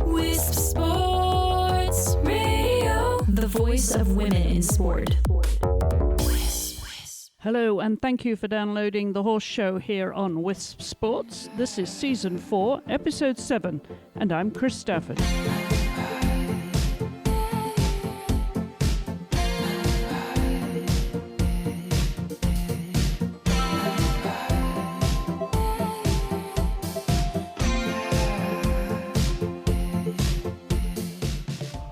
Wisp Sports Radio, the voice of women in sport. Hello, and thank you for downloading The Horse Show here on Wisp Sports. This is Season 4, Episode 7, and I'm Chris Stafford.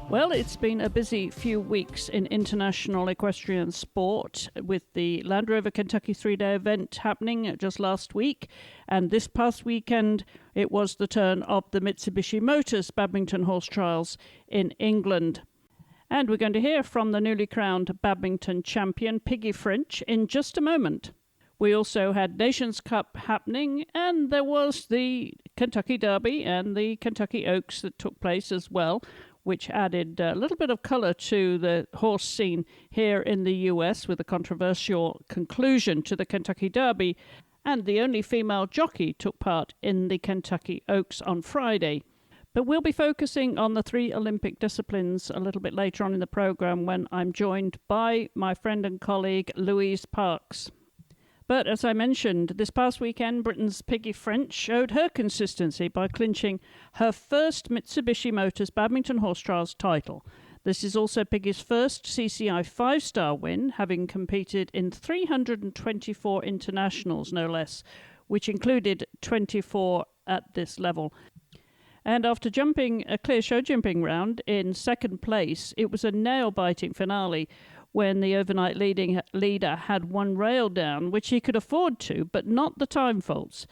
Well, it's been a busy few weeks in international equestrian sport with the Land Rover Kentucky Three-day event happening just last week. And this past weekend, it was the turn of the Mitsubishi Motors Badminton Horse Trials in England. And we're going to hear from the newly crowned Badminton Champion, Piggy in just a moment. We also had Nations Cup happening, and there was the Kentucky Derby and the Kentucky Oaks that took place as well, which added a little bit of colour to the horse scene here in the US with a controversial conclusion to the Kentucky Derby, and the only female jockey took part in the Kentucky Oaks on Friday. But we'll be focusing on the 3 Olympic disciplines a little bit later on in the programme when I'm joined by my friend and colleague Louise Parkes. But as I mentioned, this past weekend, Britain's Piggy showed her consistency by clinching her first Mitsubishi Motors Badminton Horse Trials title. This is also Piggy's first CCI 5-star win, having competed in 324 internationals, no less, which included 24 at this level. And after jumping a clear show jumping round in second place, it was a nail-biting finale when the overnight leader had one rail down, which he could afford to, but not the time faults.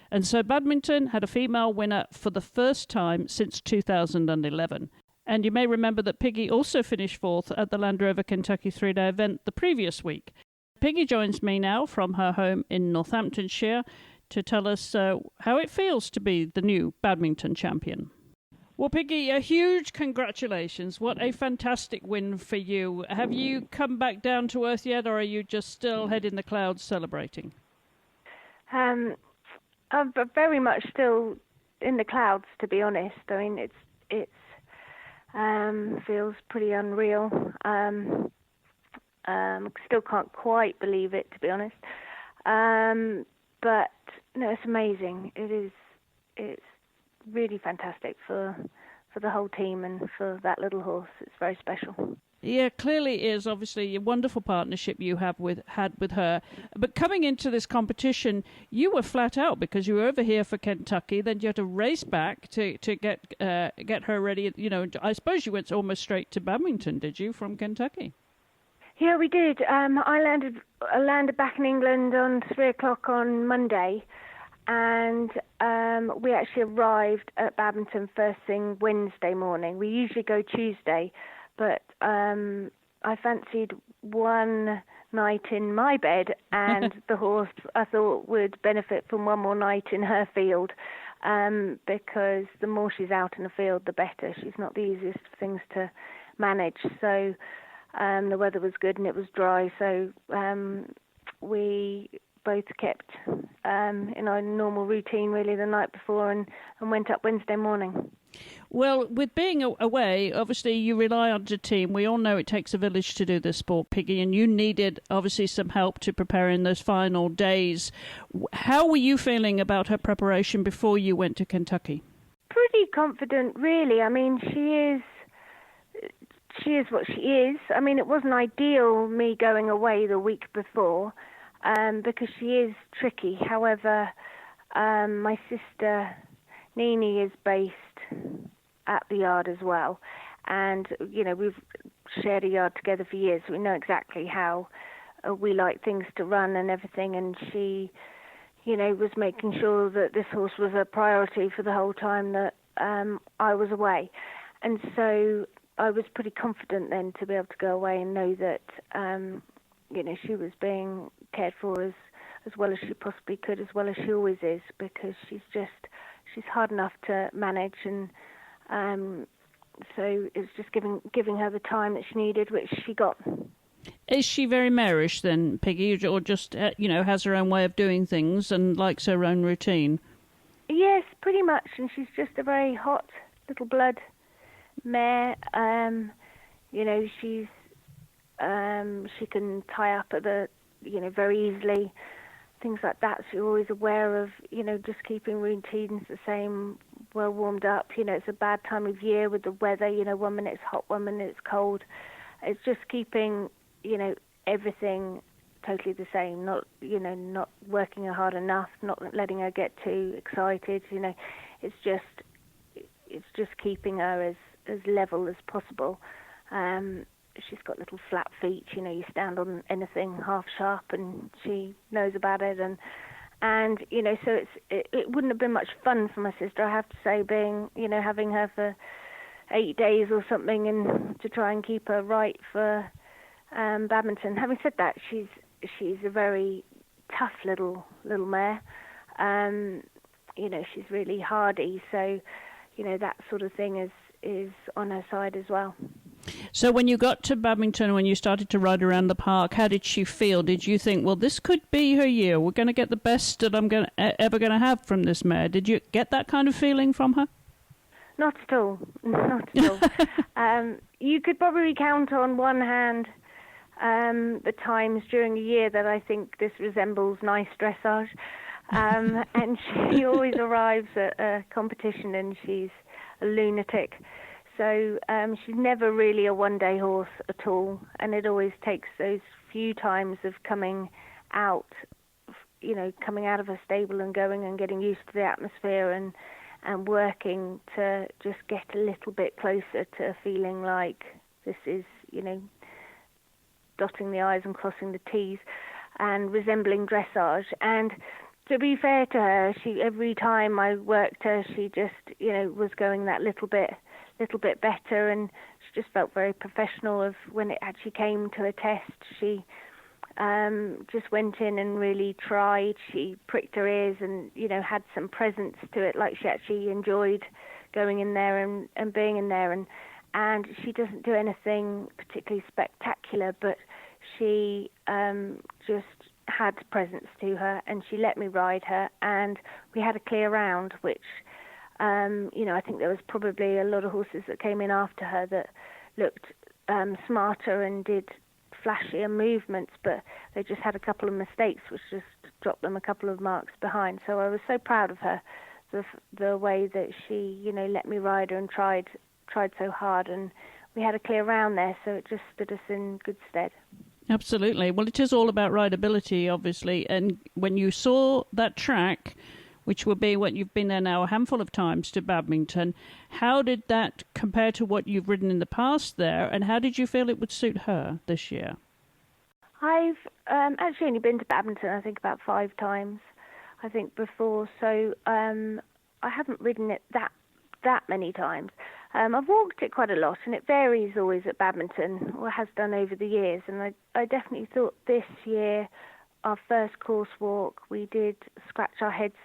And so badminton had a female winner for the first time since 2011. And you may remember that Piggy also finished fourth at the Land Rover Kentucky Three-day event the previous week. Piggy joins me now from her home in Northamptonshire to tell us how it feels to be the new badminton champion. Well, Piggy, a huge congratulations. What a fantastic win for you. Have you come back down to earth yet, or are you just still head in the clouds celebrating? I'm very much still in the clouds, to be honest. I mean, it's feels pretty unreal. Still can't quite believe it, to be honest. But no, it's amazing. It's really fantastic for the whole team and for that little horse. It's very special. Yeah, clearly is obviously a wonderful partnership you had with her. But coming into this competition, you were flat out because you were over here for Kentucky. Then you had to race back to get her ready. You know, I suppose you went almost straight to Badminton, did you, from Kentucky? Yeah, we did. I landed back in England on 3:00 on Monday. And we actually arrived at Badminton first thing Wednesday morning. We usually go Tuesday, but I fancied one night in my bed, and the horse I thought would benefit from one more night in her field, because the more she's out in the field, the better. She's not the easiest of things to manage. So the weather was good and it was dry, so we both kept in our normal routine really the night before and went up Wednesday morning. Well, with being away, obviously you rely on the team. We all know it takes a village to do this sport, Piggy, and you needed obviously some help to prepare in those final days. How were you feeling about her preparation before you went to Kentucky? Pretty confident, really. I mean, she is what she is. I mean, it wasn't ideal me going away the week before, because she is tricky. However, my sister Nini is based at the yard as well, and you know, we've shared a yard together for years, so we know exactly how we like things to run and everything, and she, you know, was making sure that this horse was a priority for the whole time that I was away. And so I was pretty confident then to be able to go away and know that you know, she was being cared for as well as she possibly could, as well as she always is, because she's hard enough to manage, and so it's just giving her the time that she needed, which she got. Is she very marish then, Piggy, or just you know, has her own way of doing things and likes her own routine? Yes, pretty much, and she's just a very hot little blood mare. She's she can tie up at the very easily, things like that. She's always aware of just keeping routines the same, well warmed up. It's a bad time of year with the weather. 1 minute it's hot, 1 minute it's cold. It's just keeping everything totally the same, not working her hard enough, not letting her get too excited. It's just keeping her as level as possible. She's got little flat feet. You stand on anything half sharp and she knows about it, and so it wouldn't have been much fun for my sister, I have to say, being having her for 8 days or something, and to try and keep her right for badminton. Having said that, she's a very tough little mare. She's really hardy, so that sort of thing is on her side as well. So when you got to Badminton, when you started to ride around the park, how did she feel? Did you think, well, this could be her year, we're going to get the best that I'm ever going to have from this mare? Did you get that kind of feeling from her? Not at all. Not at all. You could probably count on one hand the times during the year that I think this resembles nice dressage. And she always arrives at a competition and she's a lunatic. So she's never really a one-day horse at all. And it always takes those few times of coming out of her stable and going and getting used to the atmosphere and working to just get a little bit closer to feeling like this is, dotting the I's and crossing the T's and resembling dressage. And to be fair to her, every time I worked her, she just, was going that little bit better, and she just felt very professional. Of when it actually came to a test, she just went in and really tried. She pricked her ears and, had some presence to it, like she actually enjoyed going in there and being in there. And she doesn't do anything particularly spectacular, but she just had presence to her, and she let me ride her, and we had a clear round, which, I think there was probably a lot of horses that came in after her that looked smarter and did flashier movements, but they just had a couple of mistakes, which just dropped them a couple of marks behind. So I was so proud of her, the way that she, let me ride her and tried so hard, and we had a clear round there, so it just stood us in good stead. Absolutely. Well, it is all about rideability, obviously, and when you saw that track, which will be what you've been there now a handful of times to Badminton, how did that compare to what you've ridden in the past there, and how did you feel it would suit her this year? I've actually only been to Badminton, I think, about 5 times, I think, before, so I haven't ridden it that many times. I've walked it quite a lot, and it varies always at Badminton, or has done over the years, and I definitely thought this year, our first course walk, we did scratch our heads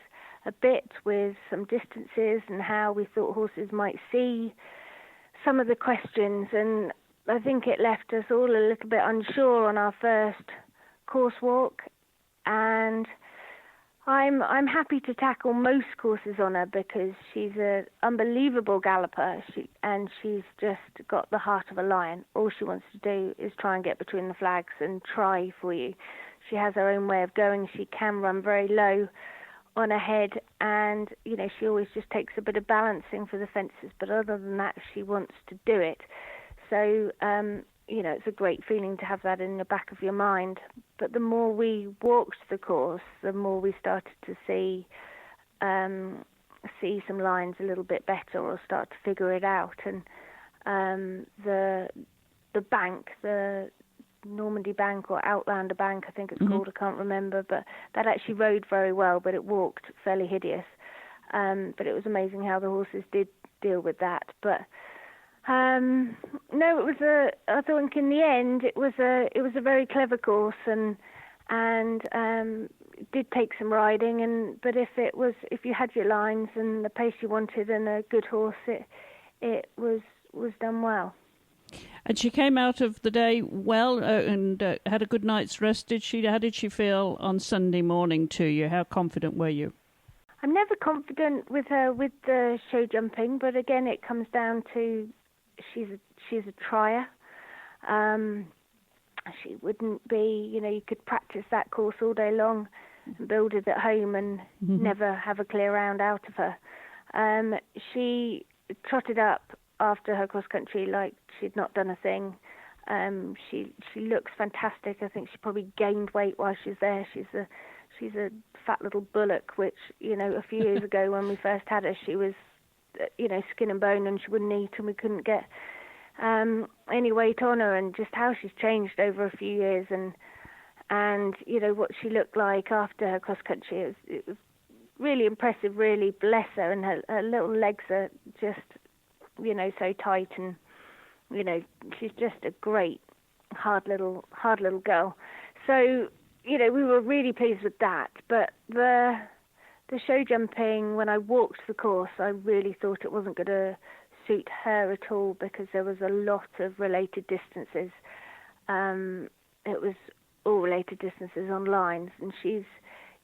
a bit with some distances and how we thought horses might see some of the questions, and I think it left us all a little bit unsure on our first course walk, and I'm happy to tackle most courses on her because she's an unbelievable galloper, and she's just got the heart of a lion. All she wants to do is try and get between the flags and try for you. She has her own way of going. She can run very low on her head, and she always just takes a bit of balancing for the fences, but other than that she wants to do it. So it's a great feeling to have that in the back of your mind. But the more we walked the course, the more we started to see some lines a little bit better, or start to figure it out. And the bank, the Normandy Bank or Outlander Bank, I think it's called, I can't remember, but that actually rode very well, but it walked fairly hideous. But it was amazing how the horses did deal with that. But no, I think in the end it was a very clever course, and it did take some riding, but if you had your lines and the pace you wanted and a good horse, it was done well. And she came out of the day well and had a good night's rest, did she? How did she feel on Sunday morning to you? How confident were you? I'm never confident with her with the show jumping, but again, it comes down to she's a trier. She wouldn't be, you could practice that course all day long and build it at home and never have a clear round out of her. She trotted up after her cross country like she'd not done a thing. She looks fantastic. I think she probably gained weight while she's there. She's a fat little bullock, which, a few years ago when we first had her, she was, skin and bone, and she wouldn't eat, and we couldn't get any weight on her, and just how she's changed over a few years, and what she looked like after her cross country, it was really impressive. Really, bless her, and her little legs are just, so tight, and she's just a great hard little girl. So we were really pleased with that. But the show jumping, when I walked the course, I really thought it wasn't going to suit her at all, because there was a lot of related distances. It was all related distances on lines, and she's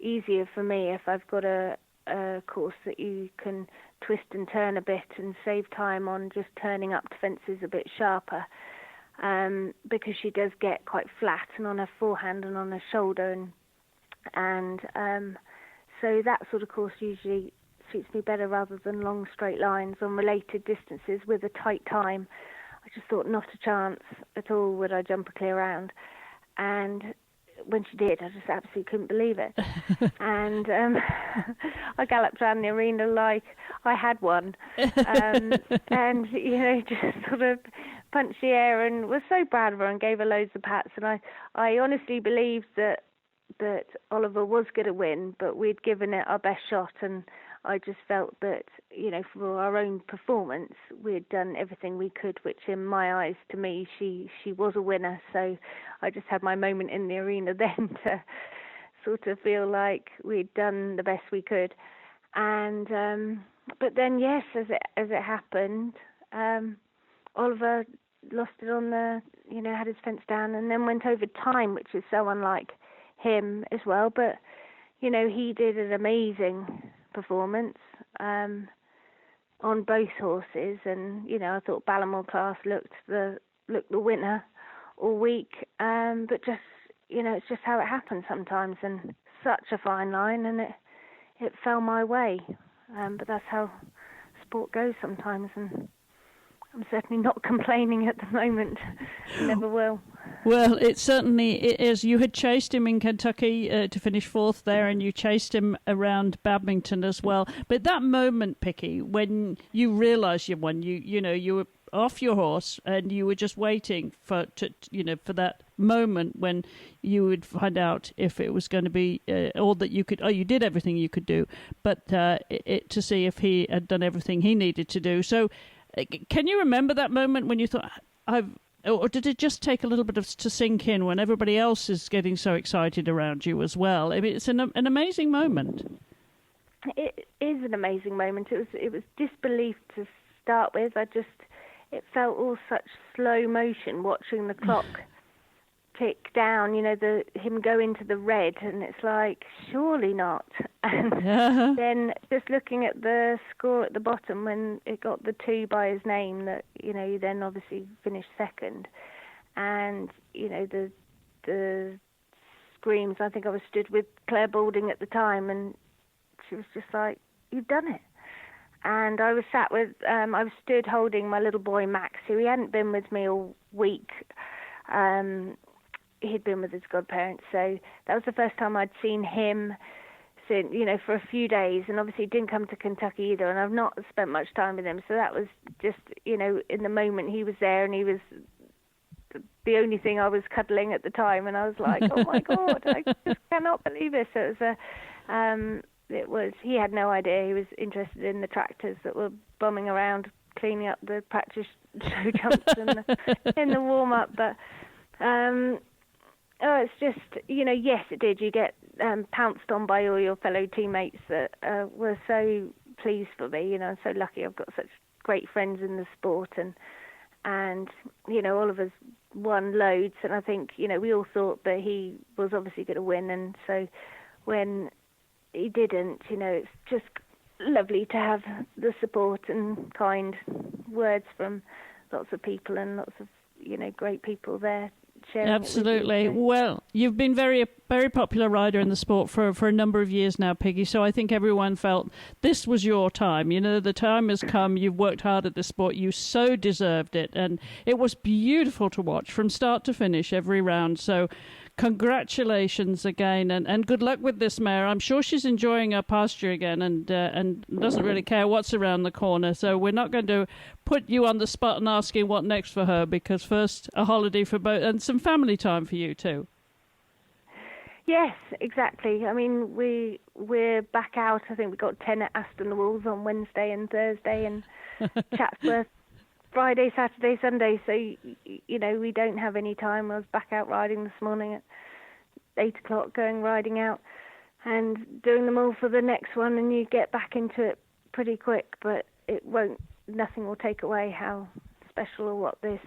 easier for me if I've got a course that you can twist and turn a bit and save time on just turning up to fences a bit sharper, because she does get quite flat and on her forehand and on her shoulder, and so that sort of course usually suits me better rather than long straight lines on related distances with a tight time. I just thought not a chance at all would I jump a clear round, and when she did, I just absolutely couldn't believe it. And I galloped around the arena like I had one, and just sort of punched the air and was so proud of her and gave her loads of pats. And I honestly believed that Oliver was going to win, but we'd given it our best shot, and I just felt that, for our own performance, we'd done everything we could, which in my eyes, to me, she was a winner. So I just had my moment in the arena then to sort of feel like we'd done the best we could. And but then, yes, as it happened, Oliver lost it on the, had his fence down, and then went over time, which is so unlike him as well. But he did an amazing performance on both horses, and I thought Ballamore class looked the winner all week, but just it's just how it happens sometimes, and such a fine line, and it fell my way, but that's how sport goes sometimes, and I'm certainly not complaining at the moment. Never will. Well, it certainly is. You had chased him in Kentucky to finish fourth there, and you chased him around Badminton as well. But that moment, Piggy, when you realised you won, you were off your horse and you were just waiting for that moment when you would find out if it was going to be all that you could. Oh, you did everything you could do, but to see if he had done everything he needed to do. So. Can you remember that moment when you thought, or did it just take a little bit to sink in when everybody else is getting so excited around you as well? I mean, it's an amazing moment. It is an amazing moment. It was disbelief to start with. It felt all such slow motion watching the clock tick down, him go into the red, and it's like, surely not. And then just looking at the score at the bottom when it got the 2 by his name, that, he then obviously finished second. And, the screams, I think I was stood with Claire Balding at the time, and she was just like, you've done it. And I was sat with, I was stood holding my little boy Max, who he hadn't been with me all week. He'd been with his godparents, so that was the first time I'd seen him since, for a few days, and obviously he didn't come to Kentucky either, and I've not spent much time with him, so that was just, in the moment he was there, and he was the only thing I was cuddling at the time, and I was like, oh my God, I just cannot believe this. So it was, he had no idea. He was interested in the tractors that were bombing around, cleaning up the practice show jumps in the warm-up, but it's just, yes, it did. You get pounced on by all your fellow teammates that were so pleased for me. I'm so lucky I've got such great friends in the sport, and Oliver's won loads, and I think, we all thought that he was obviously going to win, and so when he didn't. It's just lovely to have the support and kind words from lots of people and lots of, great people there sharing. Absolutely. Well, you've been very popular rider in the sport for a number of years now, Piggy, so I think everyone felt this was your time. The time has come. You've worked hard at this sport. You so deserved it, and it was beautiful to watch from start to finish every round. So congratulations again, and good luck with this mare. I'm sure she's enjoying her pasture again and doesn't really care what's around the corner. So we're not going to put you on the spot and asking what next for her, because first a holiday for both and some family time for you too. Yes, exactly. I mean, we're back out. I think we got 10 at Aston Walls on Wednesday and Thursday, and Chatsworth Friday, Saturday, Sunday. So, we don't have any time. I was back out riding this morning at 8 o'clock, going riding out and doing them all for the next one, and you get back into it pretty quick, but nothing will take away how special or what this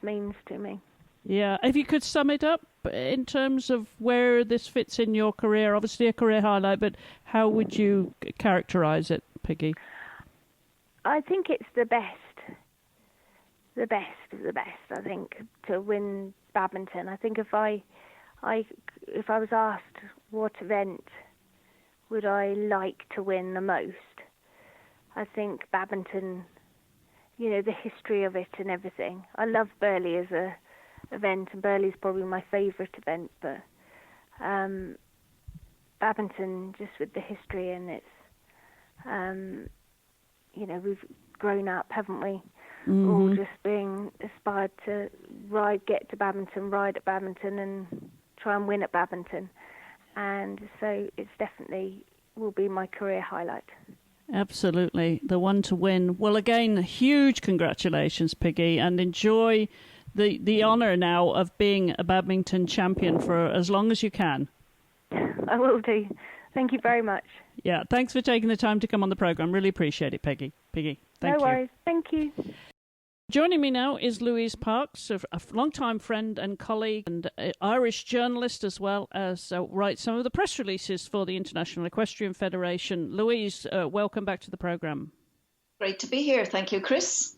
means to me. Yeah, if you could sum it up in terms of where this fits in your career, obviously a career highlight, but how would you characterise it, Piggy? I think it's the best of the best, I think, to win badminton. I think if I was asked what event would I like to win the most, I think badminton, the history of it and everything. I love Burghley as a event, and Burghley's probably my favourite event, but badminton, just with the history, and it's we've grown up, haven't we? Mm-hmm. All just being aspired to get to badminton, ride at badminton, and try and win at badminton, and so it's definitely will be my career highlight. Absolutely, the one to win. Well, again, huge congratulations, Piggy, and enjoy the honour now of being a badminton champion for as long as you can. I will do. Thank you very much. Yeah, thanks for taking the time to come on the programme. Really appreciate it, Piggy. Piggy, thank you. No worries. Thank you. Joining me now is Louise Parkes, a long-time friend and colleague and Irish journalist, as well as writes some of the press releases for the International Equestrian Federation. Louise, welcome back to the programme. Great to be here. Thank you, Chris.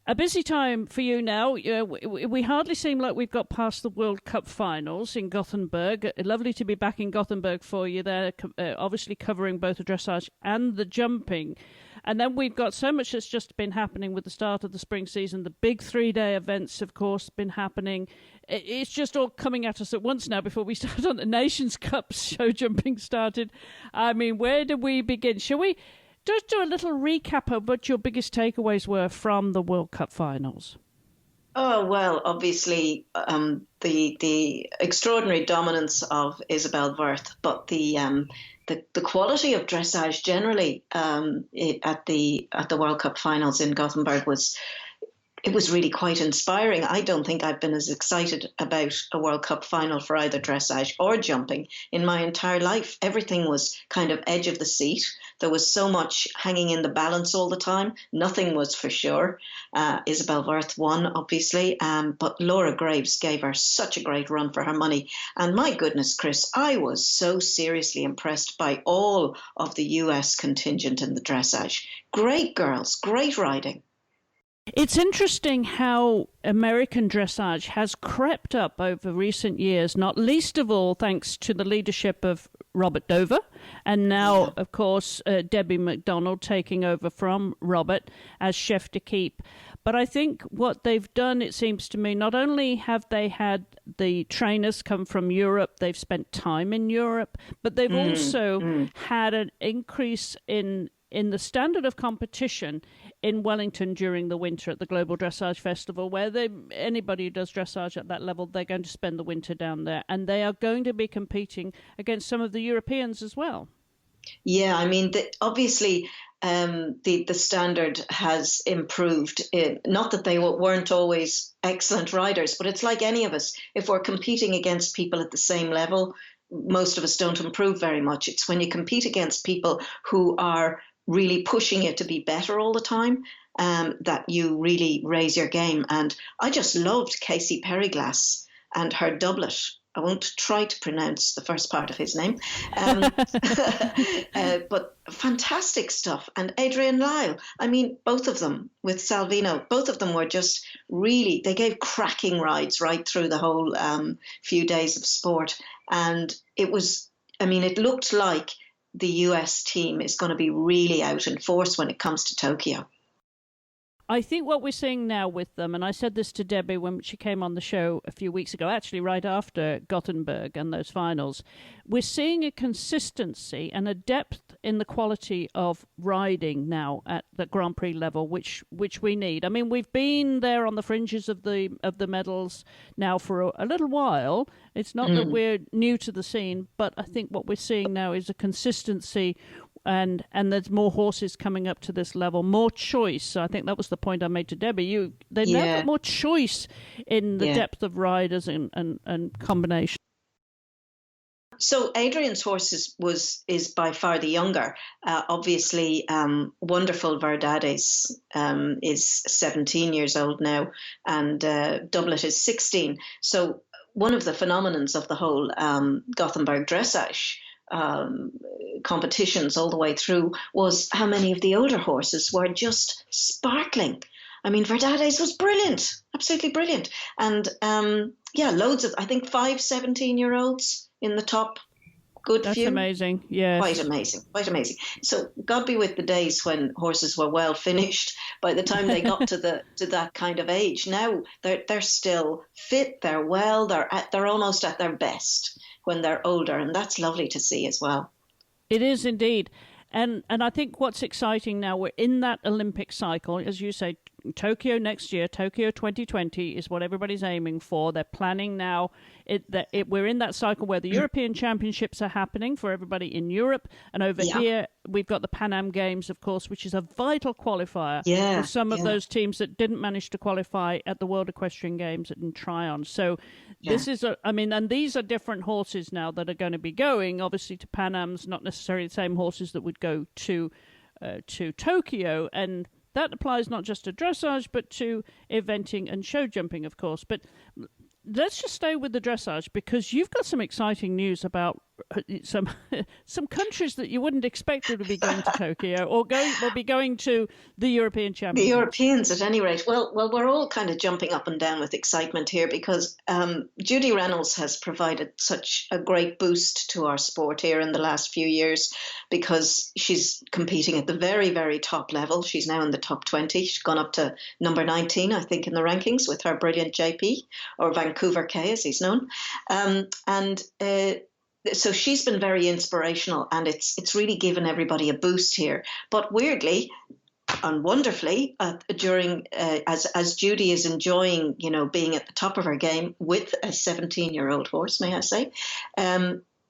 A busy time for you now. We hardly seem like we've got past the World Cup finals in Gothenburg. Lovely to be back in Gothenburg for you there, obviously covering both the dressage and the jumping. And then we've got so much that's just been happening with the start of the spring season. The big 3-day events, of course, been happening. It's just all coming at us at once now before we start on the Nations Cup show jumping started. I mean, where do we begin? Shall we just do a little recap of what your biggest takeaways were from the World Cup finals? Oh, well, obviously the extraordinary dominance of Isabel Wurth, but the quality of dressage generally at the World Cup finals in Gothenburg was really quite inspiring. I don't think I've been as excited about a World Cup final for either dressage or jumping in my entire life. Everything was kind of edge of the seat. There was so much hanging in the balance all the time. Nothing was for sure. Isabel Wurth won, obviously, but Laura Graves gave her such a great run for her money. And my goodness, Chris, I was so seriously impressed by all of the US contingent in the dressage. Great girls, great riding. It's interesting how American dressage has crept up over recent years, not least of all thanks to the leadership of Robert Dover, and now, of course, Debbie McDonald taking over from Robert as chef de keep. But I think what they've done, it seems to me, not only have they had the trainers come from Europe, they've spent time in Europe, but they've also had an increase in the standard of competition in Wellington during the winter at the Global Dressage Festival, where anybody who does dressage at that level, they're going to spend the winter down there, and they are going to be competing against some of the Europeans as well. Yeah, I mean, obviously the standard has improved. Not that they weren't always excellent riders, but it's like any of us. If we're competing against people at the same level, most of us don't improve very much. It's when you compete against people who are really pushing it to be better all the time that you really raise your game. And I just loved Casey Perryglass and her doublet. I won't try to pronounce the first part of his name, but fantastic stuff. And Adrian Lyle, I mean, both of them with Salvino, both of them were just really, they gave cracking rides right through the whole few days of sport. And it was, I mean, it looked like the US team is going to be really out in force when it comes to Tokyo. I think what we're seeing now with them, and I said this to Debbie when she came on the show a few weeks ago, actually right after Gothenburg and those finals, we're seeing a consistency and a depth in the quality of riding now at the Grand Prix level, which we need. I mean, we've been there on the fringes of the medals now for a little while. It's not that we're new to the scene, but I think what we're seeing now is a consistency. And there's more horses coming up to this level, more choice. So I think that was the point I made to Debbie. They now got more choice in the depth of riders and combination. So Adrian's horse is by far the younger. Obviously, wonderful Verdades is 17 years old now, and Doublet is 16. So one of the phenomenons of the whole Gothenburg dressage competitions all the way through was how many of the older horses were just sparkling. I mean, Verdades was brilliant, absolutely brilliant. And loads of, I think 5 17-year-olds in the top good That's few. That's amazing, yeah. Quite amazing. So God be with the days when horses were well finished by the time they got to that kind of age. Now they're still fit, they're well, they're almost at their best when they're older, and that's lovely to see as well. It is indeed. And I think what's exciting now, we're in that Olympic cycle, as you say, Tokyo next year, Tokyo 2020 is what everybody's aiming for. They're planning now. We're in that cycle where the European Championships are happening for everybody in Europe. And over here, we've got the Pan Am Games, of course, which is a vital qualifier for some of those teams that didn't manage to qualify at the World Equestrian Games in Tryon. So this is, and these are different horses now that are going to be going, obviously, to Pan Am's, not necessarily the same horses that would go to Tokyo. And that applies not just to dressage, but to eventing and show jumping, of course. But let's just stay with the dressage, because you've got some exciting news about some countries that you wouldn't expect to be going to Tokyo or will be going to the European Championships. The Europeans, at any rate. Well, we're all kind of jumping up and down with excitement here because Judy Reynolds has provided such a great boost to our sport here in the last few years because she's competing at the very, very top level. She's now in the top 20. She's gone up to number 19, I think, in the rankings with her brilliant JP, or Vancouver K as he's known. So she's been very inspirational, and it's really given everybody a boost here. But weirdly and wonderfully, during as Judy is enjoying, being at the top of her game with a 17-year-old horse, may I say,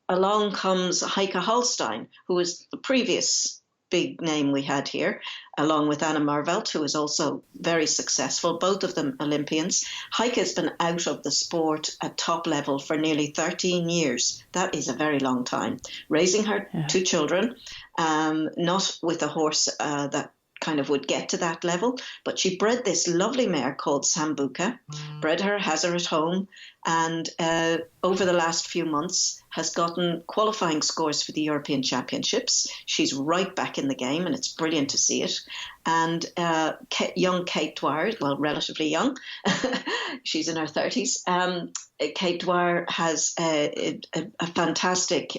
along comes Heike Holstein, who was the previous big name we had here, along with Anna Marvelt, who is also very successful, both of them Olympians. Heike has been out of the sport at top level for nearly 13 years. That is a very long time. Raising her two children, not with a horse that kind of would get to that level, but she bred this lovely mare called Sambuca, bred her, has her at home, and over the last few months has gotten qualifying scores for the European Championships. She's right back in the game, and it's brilliant to see it. And young Kate Dwyer, well, relatively young, she's in her 30s. Kate Dwyer has a fantastic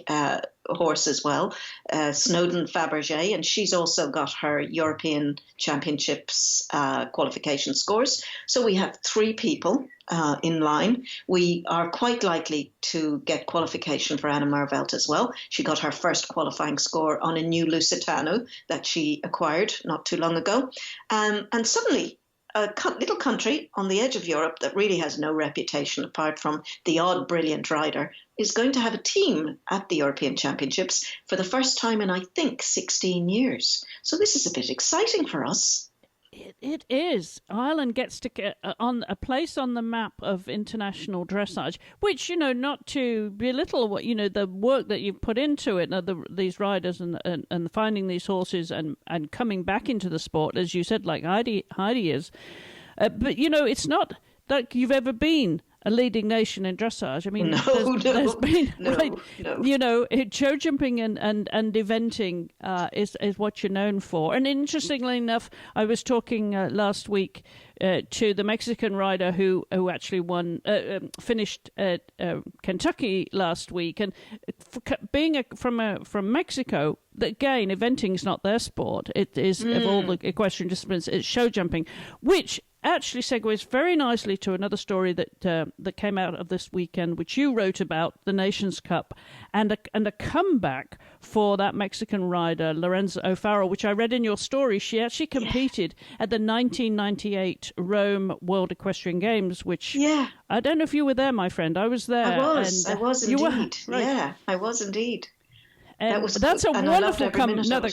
horse as well, Snowden Fabergé, and she's also got her European Championships qualification scores. So we have 3 people in line. We are quite likely to get qualification for Anna Marvelt as well. She got her first qualifying score on a new Lusitano that she acquired not too long ago. And suddenly, a little country on the edge of Europe that really has no reputation apart from the odd brilliant rider is going to have a team at the European Championships for the first time in, I think, 16 years. So this is a bit exciting for us. It is. Ireland gets to get on a place on the map of international dressage, which, not to belittle what, the work that you've put into it, these riders and finding these horses and coming back into the sport, as you said, like Heidi is. But, it's not like you've ever been a leading nation in dressage. I mean, there's been no. show jumping and eventing is what you're known for. And interestingly enough, I was talking last week to the Mexican rider who actually finished at Kentucky last week, and being from Mexico, again, eventing is not their sport. It is of all the equestrian disciplines, it's show jumping, which actually segues very nicely to another story that came out of this weekend, which you wrote about, the Nations Cup, and a comeback for that Mexican rider, Lorenza O'Farrill, which I read in your story. She actually competed at the 1998 Rome World Equestrian Games, which I don't know if you were there, my friend. I was there. I was indeed. You were, right. Yeah, I was indeed. And that's a wonderful comeback.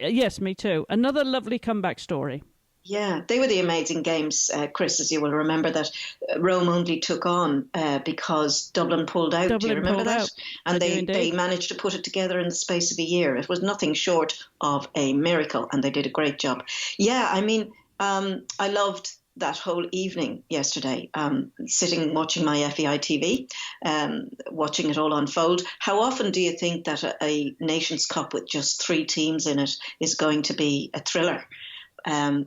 Yes, me too. Another lovely comeback story. Yeah, they were the amazing games, Chris, as you will remember, that Rome only took on because Dublin pulled out. Do you remember that? And they managed to put it together in the space of a year. It was nothing short of a miracle, and they did a great job. Yeah, I mean, I loved that whole evening yesterday, sitting watching my FEI TV, watching it all unfold. How often do you think that a Nations Cup with just 3 teams in it is going to be a thriller?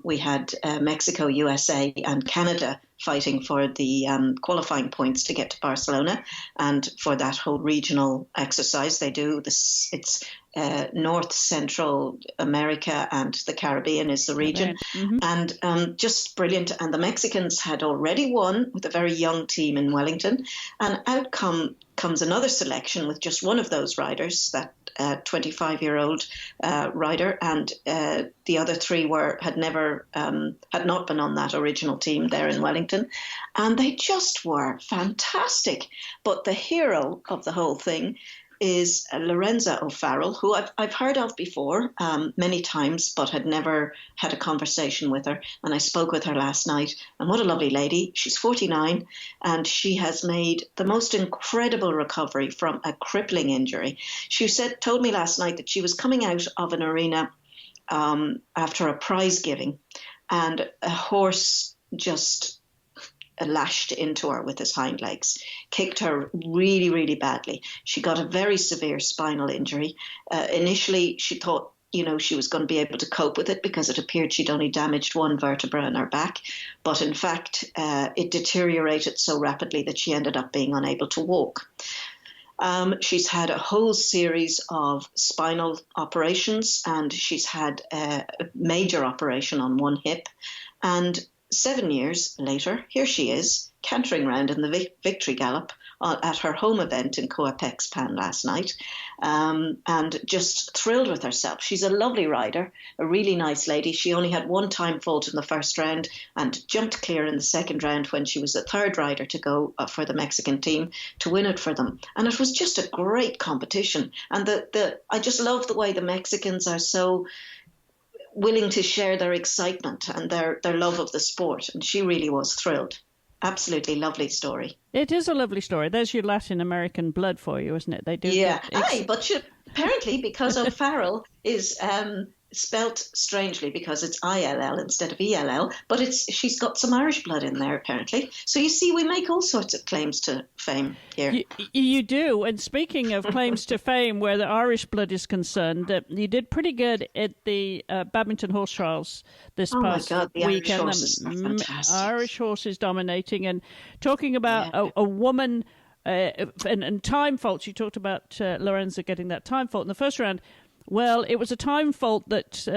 We had Mexico, USA and Canada fighting for the qualifying points to get to Barcelona, and for that whole regional exercise they do this. It's North Central America and the Caribbean is the region, and just brilliant. And the Mexicans had already won with a very young team in Wellington, and out comes another selection with just one of those riders, that 25-year-old rider, and the other 3 had not been on that original team there in Wellington, and they just were fantastic. But the hero of the whole thing is Lorenza O'Farrill, who I've heard of before many times, but had never had a conversation with her. And I spoke with her last night, and what a lovely lady. She's 49, and she has made the most incredible recovery from a crippling injury. She told me last night that she was coming out of an arena after a prize giving, and a horse just lashed into her with his hind legs, kicked her really, really badly. She got a very severe spinal injury. Initially, she thought, she was going to be able to cope with it because it appeared she'd only damaged one vertebra in her back. But in fact, it deteriorated so rapidly that she ended up being unable to walk. She's had a whole series of spinal operations, and she's had a major operation on one hip. And 7 years later, here she is, cantering round in the victory gallop at her home event in Coapexpan last night, and just thrilled with herself. She's a lovely rider, a really nice lady. She only had one time fault in the first round and jumped clear in the second round when she was the 3rd rider to go for the Mexican team to win it for them. And it was just a great competition. And I just love the way the Mexicans are so willing to share their excitement and their love of the sport. And she really was thrilled. Absolutely lovely story. It is a lovely story. There's your Latin American blood for you, isn't it? They do. Yeah. But apparently, because O'Farrill is spelt strangely because it's ILL instead of ELL, but she's got some Irish blood in there apparently. So you see, we make all sorts of claims to fame here. You do. And speaking of claims to fame, where the Irish blood is concerned, you did pretty good at the Badminton horse trials this past weekend. Irish horses are fantastic. Irish horses dominating, and talking about a woman and time faults. You talked about Lorenza getting that time fault in the first round. Well, it was a time fault that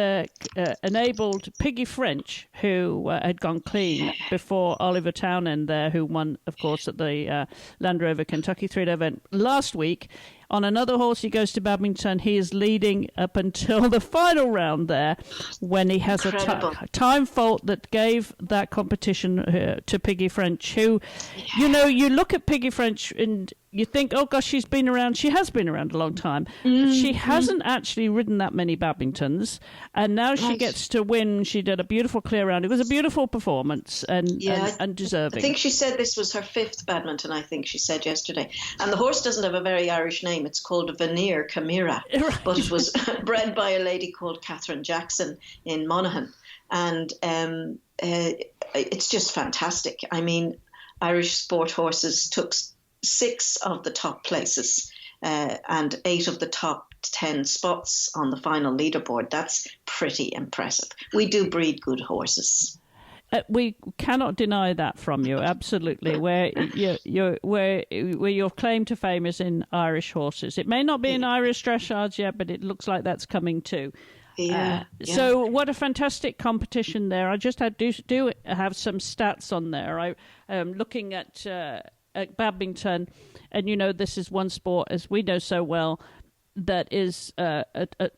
enabled Piggy French, who had gone clean before Oliver Townend there, who won, of course, at the Land Rover Kentucky Three event last week. On another horse, he goes to Badminton. He is leading up until the final round there, when he has a time fault that gave that competition to Piggy French, who, you look at Piggy French and you think, oh gosh, she's been around. She has been around a long time. She hasn't actually ridden that many Badmintons, and now she gets to win. She did a beautiful clear round. It was a beautiful performance and deserving. I think she said this was her 5th Badminton, I think she said yesterday. And the horse doesn't have a very Irish name. It's called Veneer Chimera, but it was bred by a lady called Catherine Jackson in Monaghan. And it's just fantastic. I mean, Irish sport horses took 6 of the top places and 8 of the top 10 spots on the final leaderboard. That's pretty impressive. We do breed good horses. We cannot deny that from you, absolutely. Where your claim to fame is in Irish horses. It may not be in Irish dressage yet, but it looks like that's coming too. Yeah. So what a fantastic competition there. I just do have some stats on there. I am looking at badminton, and this is one sport, as we know so well, that is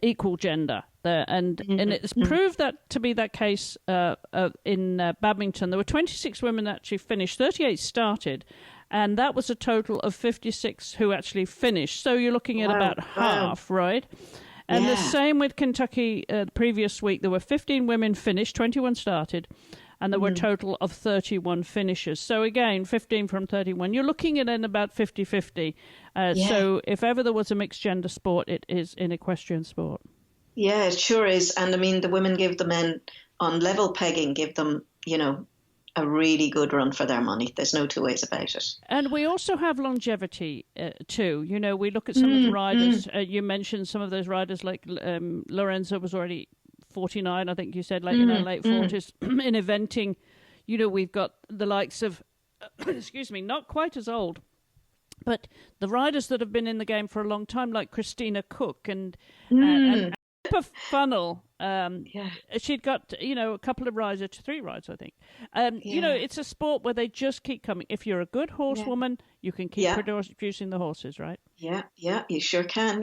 equal gender there, and it's proved that to be that case in badminton. There were 26 women that actually finished, 38 started, and that was a total of 56 who actually finished. So you're looking at about half, right? And the same with Kentucky. Previous week, there were 15 women finished, 21 started, and there were a total of 31 finishers. So again, 15 from 31. You're looking at in about 50-50. So if ever there was a mixed gender sport, it is in equestrian sport. Yeah, it sure is. And I mean, the women give the men on level pegging, give them, a really good run for their money. There's no two ways about it. And we also have longevity too. We look at some of the riders. You mentioned some of those riders, like Lorenza was already 49, I think you said, late 40s. In eventing, we've got the likes of, excuse me, not quite as old, but the riders that have been in the game for a long time, like Christina Cook and Funnel. She'd got, a couple of rides, 3 rides, I think. It's a sport where they just keep coming. If you're a good horsewoman, you can keep producing the horses, right? Yeah, you sure can.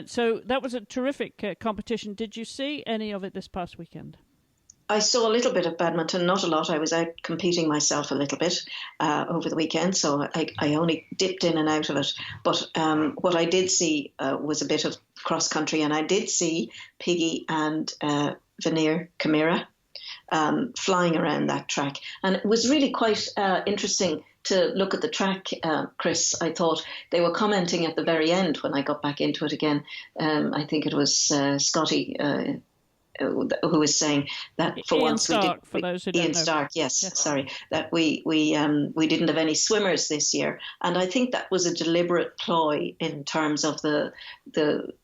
So that was a terrific competition. Did you see any of it this past weekend? I saw a little bit of badminton, not a lot. I was out competing myself a little bit over the weekend, so I only dipped in and out of it. But what I did see was a bit of cross country, and I did see Piggy and Veneer Chimera flying around that track. And it was really quite interesting to look at the track, Chris. I thought they were commenting at the very end when I got back into it again. I think it was Scotty who was saying that for Ian once Stark, for those who don't Ian know. Stark, yes, sorry, that we didn't have any swimmers this year, and I think that was a deliberate ploy in terms of the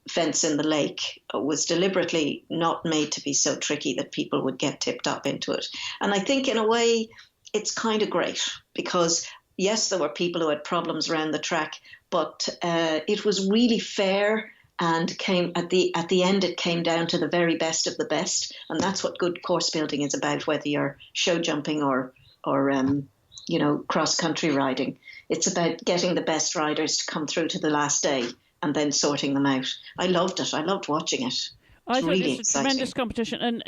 fence in the lake. It was deliberately not made to be so tricky that people would get tipped up into it, and I think in a way it's kind of great because yes, there were people who had problems around the track, but it was really fair. And came at the end, it came down to the very best of the best, and that's what good course building is about. Whether you're show jumping or cross country riding, it's about getting the best riders to come through to the last day and then sorting them out. I loved it. I loved watching it. I thought really it was a exciting. tremendous competition, and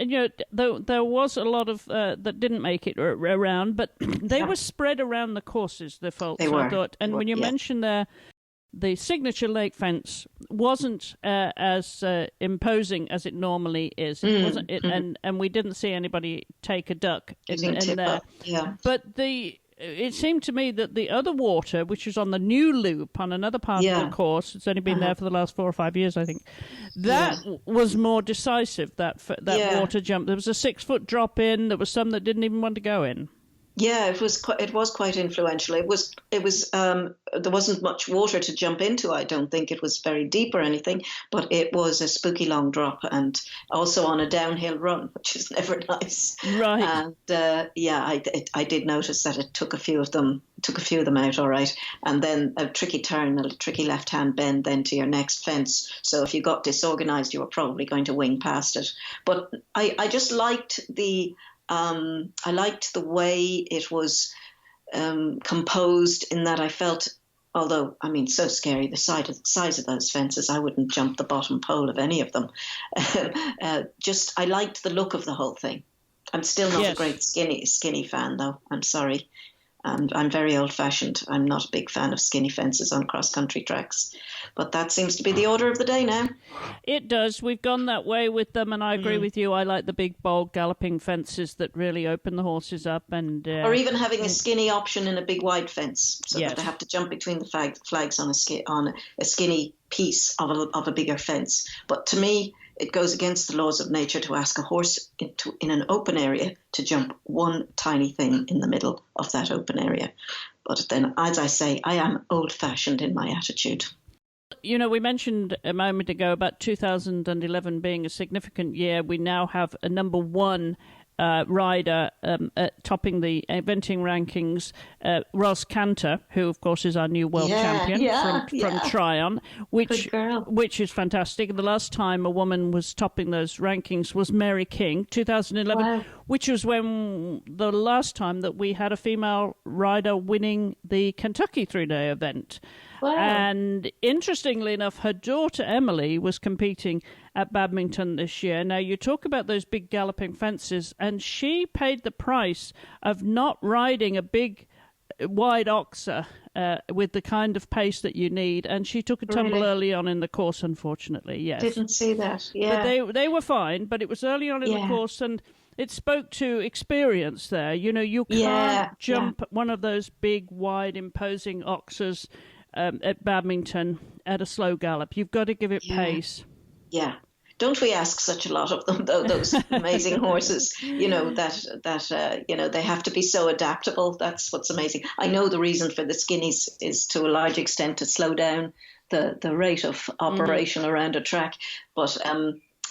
there was a lot of that didn't make it around, but they were spread around the courses. The faults, They were. I thought, and when you mentioned there. The signature lake fence wasn't as imposing as it normally is. It wasn't, and we didn't see anybody take a duck in there. Up. Yeah. But it seemed to me that the other water, which was on the new loop on another part of the course, it's only been there for the last 4 or 5 years, I think, that was more decisive, that water jump. There was a 6-foot drop in. There was some that didn't even want to go in. Yeah, it was quite influential. It was there wasn't much water to jump into. I don't think it was very deep or anything, but it was a spooky long drop and also on a downhill run, which is never nice. Right. And I did notice that it took a few of them out all right, and then a tricky turn, a tricky left-hand bend then to your next fence. So if you got disorganized, you were probably going to wing past it. But I just liked I liked the way it was composed in that I felt, although, I mean, so scary, the size of those fences, I wouldn't jump the bottom pole of any of them. I liked the look of the whole thing. I'm still not a great skinny fan, though. I'm sorry. I'm very old-fashioned. I'm not a big fan of skinny fences on cross-country tracks. But that seems to be the order of the day now. It does. We've gone that way with them, and I agree with you. I like the big, bold, galloping fences that really open the horses up. Or even having a skinny option in a big, wide fence, so that they have to jump between the flags on a skinny piece of a bigger fence. But to me, it goes against the laws of nature to ask a horse in an open area to jump one tiny thing in the middle of that open area. But then, as I say, I am old-fashioned in my attitude. You know, we mentioned a moment ago about 2011 being a significant year. We now have a number one rider topping the eventing rankings, Ros Canter, who of course is our new world champion from Tryon, which is fantastic. The last time a woman was topping those rankings was Mary King, 2011, which was when the last time that we had a female rider winning the Kentucky three-day event. Wow. And interestingly enough, her daughter Emily was competing at Badminton this year. Now, you talk about those big galloping fences, and she paid the price of not riding a big, wide oxer with the kind of pace that you need. And she took a tumble early on in the course, unfortunately. Yes, didn't see that. Yeah, but they were fine, but it was early on in the course, and it spoke to experience there. You know, you can't jump one of those big, wide, imposing oxers at Badminton at a slow gallop. You've got to give it pace. Yeah. Don't we ask such a lot of them, though, those amazing horses, you know, that you know, they have to be so adaptable. That's what's amazing. I know the reason for the skinnies is to a large extent to slow down the rate of operation around a track. But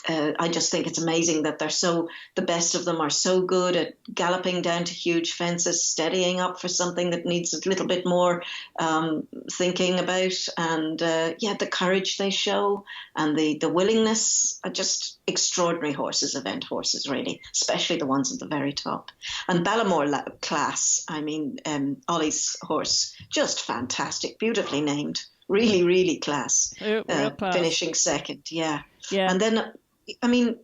I just think it's amazing that the best of them are so good at galloping down to huge fences, steadying up for something that needs a little bit more thinking about, and the courage they show and the willingness are just extraordinary horses, event horses, really, especially the ones at the very top. And Ballamore class, I mean, Ollie's horse, just fantastic, beautifully named, really, really class, real class. Finishing second, and then I mean,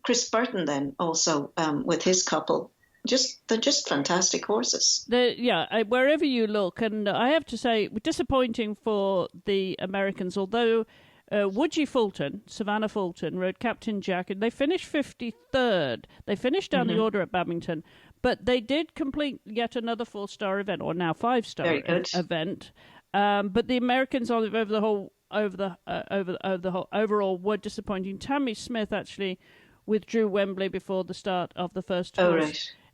Chris Burton then also with his couple, they're just fantastic horses. Wherever you look, and I have to say, disappointing for the Americans, although Woodgie Savannah Fulton, rode Captain Jack, and they finished 53rd. They finished down the order at Badminton, but they did complete yet another 4-star event, or now 5-star event. But the Americans over the whole overall were disappointing. Tammy Smith actually withdrew Wembley before the start of the first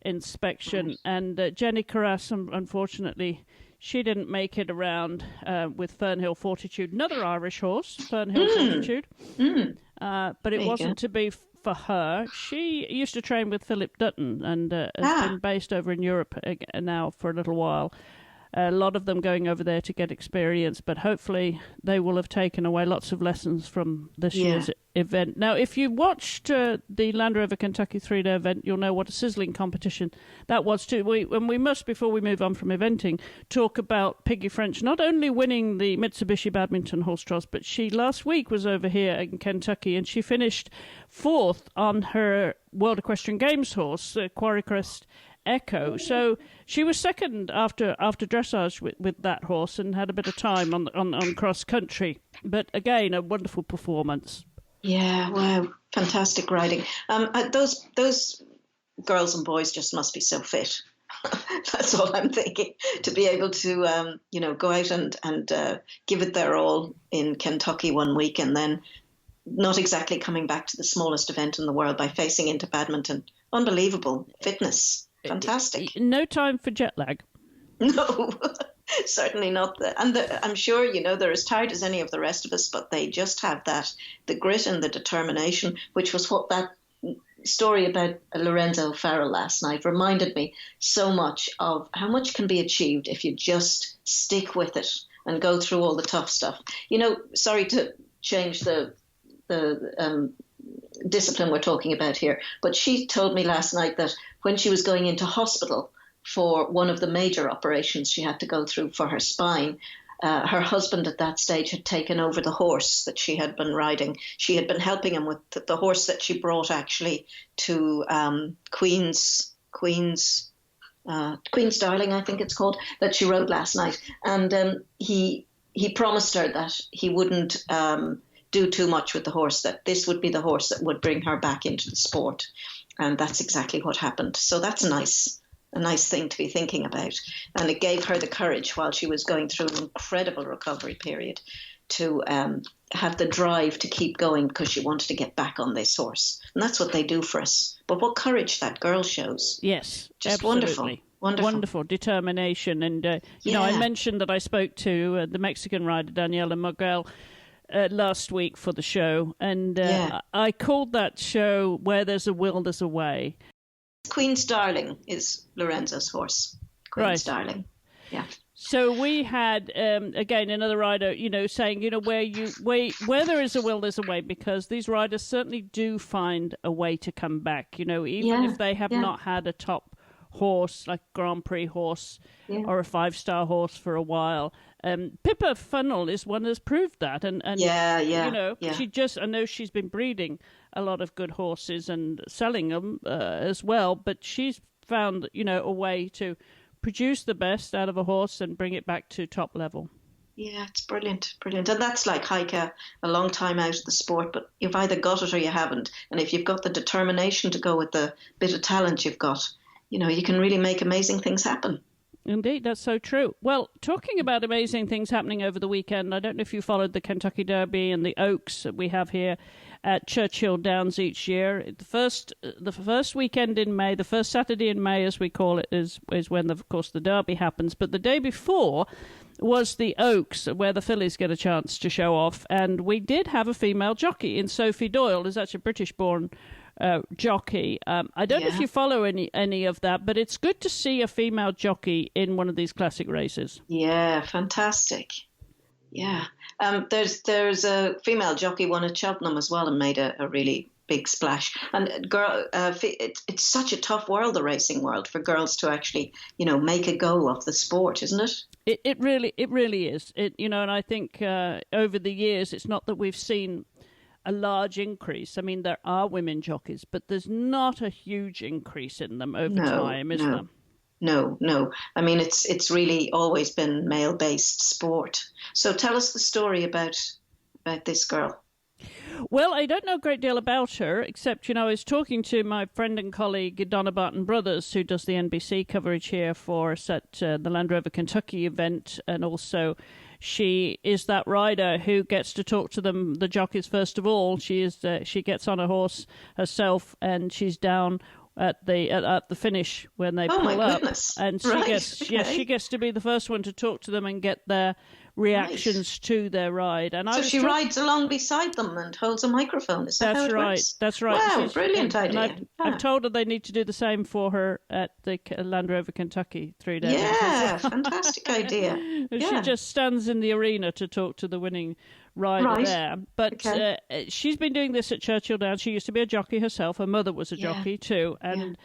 inspection, and Jenny Carras, unfortunately, she didn't make it around with Fernhill Fortitude, another Irish horse, Fernhill Fortitude, but it wasn't to be for her. She used to train with Philip Dutton and has been based over in Europe now for a little while. A lot of them going over there to get experience, but hopefully they will have taken away lots of lessons from this year's event. Now, if you watched the Land Rover Kentucky three-day event, you'll know what a sizzling competition that was too. We must, before we move on from eventing, talk about Piggy French not only winning the Mitsubishi Badminton Horse Trials, but she last week was over here in Kentucky and she finished 4th on her World Equestrian Games horse, Quarry Crest Echo. So she was second after dressage with that horse and had a bit of time on cross country. But again, a wonderful performance. Yeah, wow, fantastic riding. Those girls and boys just must be so fit. That's all I'm thinking, to be able to go out and give it their all in Kentucky one week and then not exactly coming back to the smallest event in the world by facing into badminton. Unbelievable fitness. Fantastic. No time for jet lag. No, certainly not. I'm sure, they're as tired as any of the rest of us, but they just have the grit and the determination, which was what that story about Lorenza O'Farrill last night reminded me so much of, how much can be achieved if you just stick with it and go through all the tough stuff. Sorry to change the discipline we're talking about here, but she told me last night that when she was going into hospital for one of the major operations she had to go through for her spine, her husband at that stage had taken over the horse that she had been riding. She had been helping him with the horse that she brought actually to Queen's Darling, I think it's called, that she rode last night. And he promised her that he wouldn't do too much with the horse, that this would be the horse that would bring her back into the sport. And that's exactly what happened. So that's a nice thing to be thinking about. And it gave her the courage while she was going through an incredible recovery period to have the drive to keep going because she wanted to get back on this horse. And that's what they do for us. But what courage that girl shows. Yes, just absolutely. Wonderful determination. And, you know, I mentioned that I spoke to the Mexican rider, Daniela Miguel, last week for the show. And I called that show Where There's a Will, There's a Way. Queen's Darling is Lorenza's horse. Queen's Darling. Yeah. So we had, again, another rider, you know, saying, you know, where there is a will, there's a way, because these riders certainly do find a way to come back, you know, even if they have not had a top horse, like Grand Prix horse or a 5-star horse for a while. Pippa Funnell is one that's proved that. And you know, I know she's been breeding a lot of good horses and selling them as well, but she's found, you know, a way to produce the best out of a horse and bring it back to top level. Yeah, it's brilliant. And that's like Heike, a long time out of the sport, but you've either got it or you haven't. And if you've got the determination to go with the bit of talent you've got, you know, you can really make amazing things happen. Indeed, that's so true. Well, talking about amazing things happening over the weekend, I don't know if you followed the Kentucky Derby and the Oaks that we have here at Churchill Downs each year. The first weekend in May, the first Saturday in May, as we call it, is when, of course, the Derby happens. But the day before was the Oaks, where the fillies get a chance to show off. And we did have a female jockey in Sophie Doyle, who's actually a British-born jockey. I don't know if you follow any of that, but it's good to see a female jockey in one of these classic races. Yeah, fantastic. Yeah. There's a female jockey won at Cheltenham as well and made a really big splash. And girl, it's such a tough world, the racing world, for girls to actually, you know, make a go of the sport, isn't it? It really is. You know, and I think over the years, it's not that we've seen a large increase. I mean, there are women jockeys, but there's not a huge increase in them over time, is there? No. I mean, it's really always been male-based sport. So tell us the story about this girl. Well, I don't know a great deal about her, except, you know, I was talking to my friend and colleague Donna Barton Brothers, who does the NBC coverage here for us at the Land Rover Kentucky event, and also she is that rider who gets to talk to them, the jockeys, first of all. She gets on a horse herself, and she's down at the finish when they pull up, and she gets to be the first one to talk to them and get their reactions to their ride. And so she rides along beside them and holds a microphone. Is that how it works? That's right. Wow, brilliant idea. I've told her they need to do the same for her at the Land Rover Kentucky 3 days. Yeah, fantastic idea. She just stands in the arena to talk to the winning rider there. But she's been doing this at Churchill Downs. She used to be a jockey herself. Her mother was a jockey too. And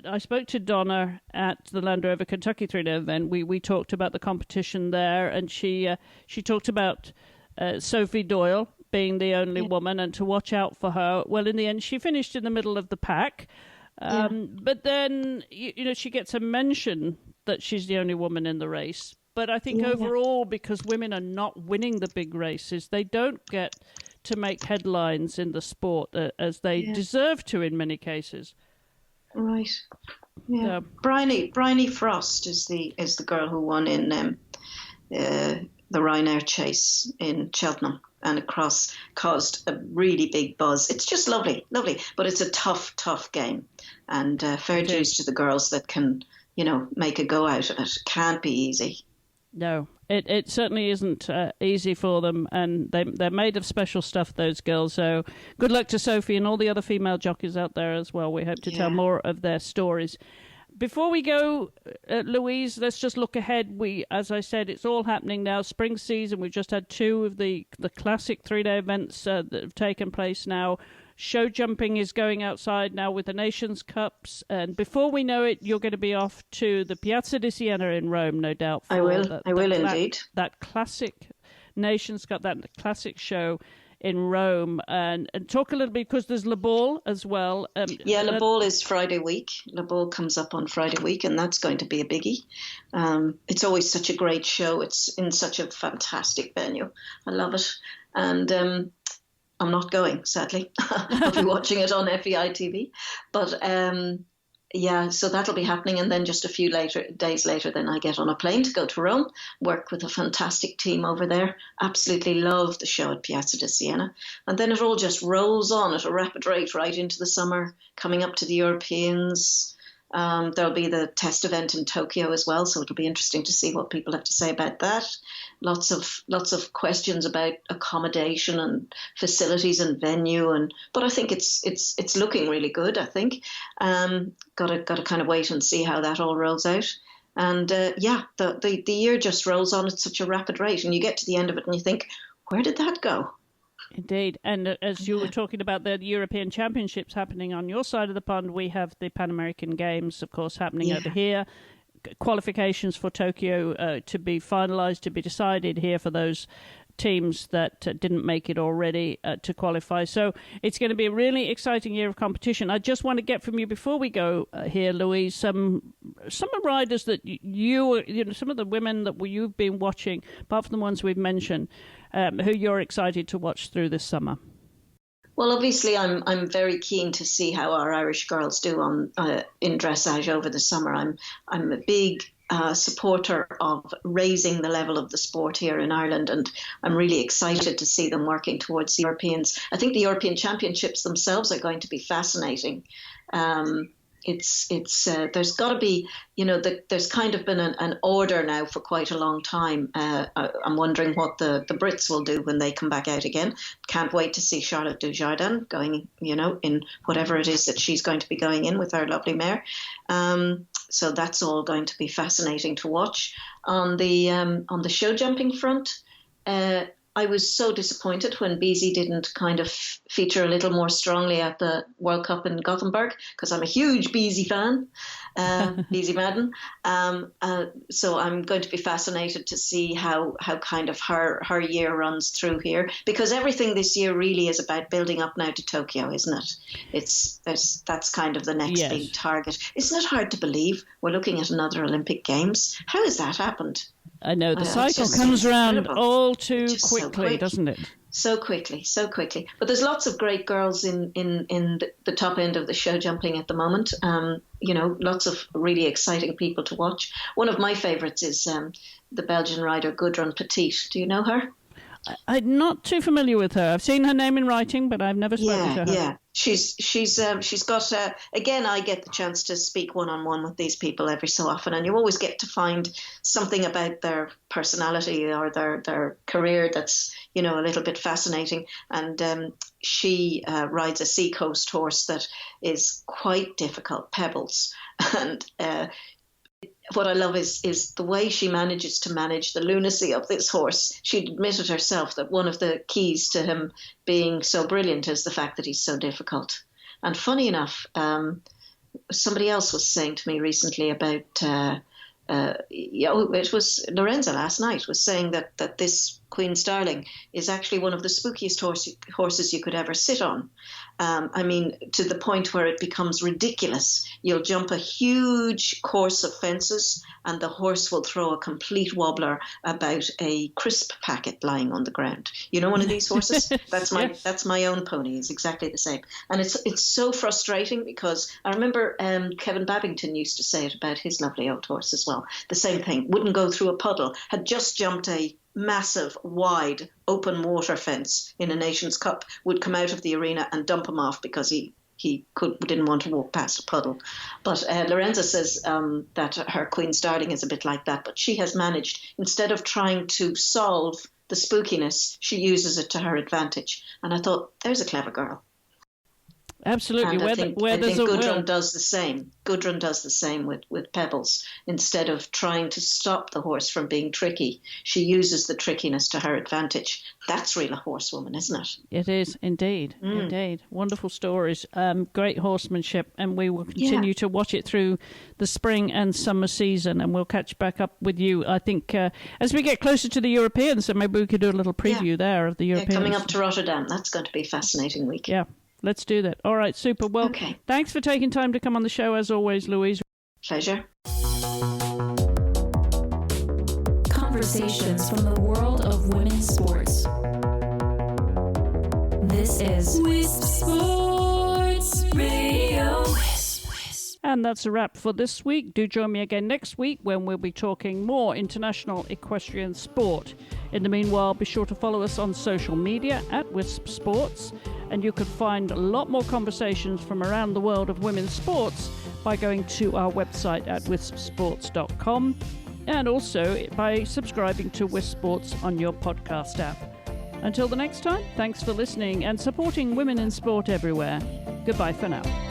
I spoke to Donna at the Land Rover Kentucky Three event. We talked about the competition there, and she talked about Sophie Doyle being the only woman and to watch out for her. Well, in the end, she finished in the middle of the pack. But then, you know, she gets a mention that she's the only woman in the race. But I think overall, because women are not winning the big races, they don't get to make headlines in the sport as they deserve to in many cases. Right. Yeah. Bryony Frost is the girl who won in the Ryanair chase in Cheltenham, and it caused a really big buzz. It's just lovely, but it's a tough game, and fair dues to the girls that can, you know, make a go out of it. It can't be easy. No, it certainly isn't easy for them, and they're made of special stuff, those girls. So good luck to Sophie and all the other female jockeys out there as well. We hope to tell more of their stories. Before we go, Louise, let's just look ahead. As I said, it's all happening now. Spring season, we've just had 2 of the classic 3-day events that have taken place now. Show jumping is going outside now with the Nations Cups. And before we know it, you're going to be off to the Piazza di Siena in Rome, no doubt. I will indeed. That classic Nations Cup, that classic show in Rome. And talk a little bit, because there's Le Ball as well. Le Ball is Friday week. Le Ball comes up on Friday week, and that's going to be a biggie. It's always such a great show. It's in such a fantastic venue. I love it. And I'm not going, sadly. I'll be watching it on FEI TV. But yeah, so that'll be happening. And then just a few days later, then I get on a plane to go to Rome, work with a fantastic team over there. Absolutely love the show at Piazza di Siena. And then it all just rolls on at a rapid rate right into the summer, coming up to the Europeans. There'll be the test event in Tokyo as well, so it'll be interesting to see what people have to say about that. Lots of questions about accommodation and facilities and venue, but I think it's looking really good. I think got to kind of wait and see how that all rolls out. And the year just rolls on at such a rapid rate, and you get to the end of it and you think, where did that go? Indeed. And as you were talking about the European Championships happening on your side of the pond, we have the Pan American Games, of course, happening over here. Qualifications for Tokyo to be finalised, to be decided here for those teams that didn't make it already to qualify. So it's going to be a really exciting year of competition. I just want to get from you before we go here, Louise, some riders that you know, some of the women that you've been watching, apart from the ones we've mentioned, who you're excited to watch through this summer. Well, obviously, I'm very keen to see how our Irish girls do in dressage over the summer. I'm a big supporter of raising the level of the sport here in Ireland, and I'm really excited to see them working towards the Europeans. I think the European Championships themselves are going to be fascinating. There's got to be, there's kind of been an order now for quite a long time. I'm wondering what the Brits will do when they come back out again. Can't wait to see Charlotte Dujardin going, in whatever it is that she's going to be going in with her lovely mare. So that's all going to be fascinating to watch. On the show jumping front, I was so disappointed when Beezy didn't kind of feature a little more strongly at the World Cup in Gothenburg, because I'm a huge Beezy fan, Beezy Madden. So I'm going to be fascinated to see how kind of her year runs through here, because everything this year really is about building up now to Tokyo, isn't it? That's kind of the next big target. Isn't it hard to believe we're looking at another Olympic Games? How has that happened? I know, the cycle comes around all too quickly, doesn't it? So quickly. But there's lots of great girls in the top end of the show jumping at the moment. Lots of really exciting people to watch. One of my favourites is the Belgian rider Gudrun Petit. Do you know her? I'm not too familiar with her. I've seen her name in writing, but I've never spoken to her. Yeah, she's got again. I get the chance to speak one-on-one with these people every so often, and you always get to find something about their personality or their career that's a little bit fascinating. And she rides a seacoast horse that is quite difficult, Pebbles, and. What I love is the way she manages to manage the lunacy of this horse. She admitted herself that one of the keys to him being so brilliant is the fact that he's so difficult. And funny enough, somebody else was saying to me recently about, it was Lorenza last night, was saying that this Queen Starling is actually one of the spookiest horses you could ever sit on. To the point where it becomes ridiculous. You'll jump a huge course of fences and the horse will throw a complete wobbler about a crisp packet lying on the ground. You know one of these horses? That's my own pony. It's exactly the same. And it's so frustrating, because I remember Kevin Babington used to say it about his lovely old horse as well. The same thing. Wouldn't go through a puddle. Had just jumped a massive, wide, open water fence in a Nations Cup, would come out of the arena and dump him off because he didn't want to walk past a puddle. But Lorenza says that her Queen Starling is a bit like that, but she has managed, instead of trying to solve the spookiness, she uses it to her advantage. And I thought, there's a clever girl. Absolutely. And I think Gudrun does the same. Gudrun does the same with Pebbles. Instead of trying to stop the horse from being tricky, she uses the trickiness to her advantage. That's real a horsewoman, isn't it? It is, indeed. Indeed. Wonderful stories. Great horsemanship. And we will continue to watch it through the spring and summer season. And we'll catch back up with you, I think, as we get closer to the Europeans. So maybe we could do a little preview there of the Europeans. Coming up to Rotterdam. That's going to be a fascinating week. Yeah. Let's do that. All right, super. Well, Thanks for taking time to come on the show, as always, Louise. Pleasure. Conversations from the world of women's sports. This is Wisp Sports Radio. And And that's a wrap for this week. Do join me again next week when we'll be talking more international equestrian sport. In the meanwhile, be sure to follow us on social media at Wisp Sports, and you can find a lot more conversations from around the world of women's sports by going to our website at wispsports.com, and also by subscribing to Wisp Sports on your podcast app. Until the next time, thanks for listening and supporting women in sport everywhere. Goodbye for now.